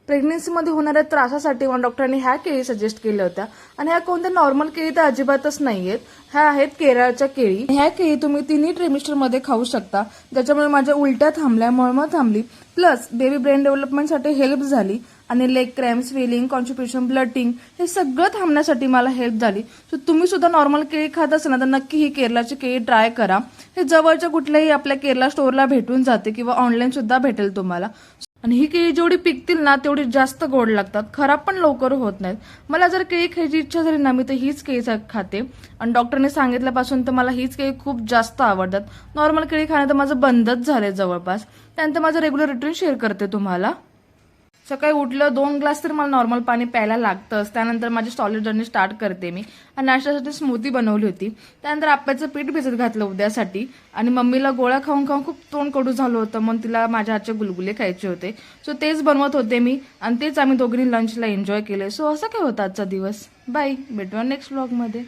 प्रेग्नन्सीमध्ये होणाऱ्या त्रासासाठी मला डॉक्टरांनी ह्या केळी सजेस्ट केल्या होत्या आणि ह्या कोणत्या नॉर्मल केळी तर अजिबातच नाहीयेत. ह्या आहेत केरळच्या केळी. ह्या केळी तुम्ही 3 ट्रिमेस्टरमध्ये खाऊ शकता, ज्याच्यामुळे माझ्या उलट्या थांबल्या, मळमळ थांबली, प्लस बेबी ब्रेन डेव्हलपमेंटसाठी हेल्प झाली आणि लेग क्रॅम्प, स्वेलिंग, कॉन्स्टिपेशन, ब्लटिंग हे सगळं थांबण्यासाठी मला हेल्प झाली. सो तुम्ही सुद्धा नॉर्मल केळी खात असाल ना तर नक्की ही केरळची केळी ट्राय करा. हे जवळच्या कुठल्याही आपल्या केरला स्टोअरला भेटून जाते किंवा ऑनलाईन सुद्धा भेटेल तुम्हाला. आणि ही केळी जेवढी पिकतील ना तेवढी जास्त गोड लागतात, खराब पण लवकर होत नाहीत. मला जर केळी खायची इच्छा झाली ना मी तर हीच केळी खाते आणि डॉक्टरने सांगितल्यापासून तर मला हीच केळी खूप जास्त आवडतात. नॉर्मल केळी खाणं तर माझं बंदच झालंय जवळपास. त्यानंतर माझं रेग्युलर रुटीन शेअर करते तुम्हाला. सकाळी उठलं 2 ग्लास तर मला नॉर्मल पाणी प्यायला लागतंच. त्यानंतर माझी सॉलिड जर्नी स्टार्ट करते मी. आणि नाश्त्यासाठी स्मूथी बनवली होती. त्यानंतर आप्याचं पीठ भिजत घातलं उद्यासाठी आणि मम्मीला गोळ्या खाऊन खाऊन खूप तोंड कडू झालं होतं, मग तिला माझ्या हातचे गुलगुले खायचे होते. सो तेच बनवत होते मी आणि तेच आम्ही दोघींनी लंचला एन्जॉय केले. सो असं काय होतं आजचा दिवस. बाय, भेटूया नेक्स्ट व्लॉगमध्ये.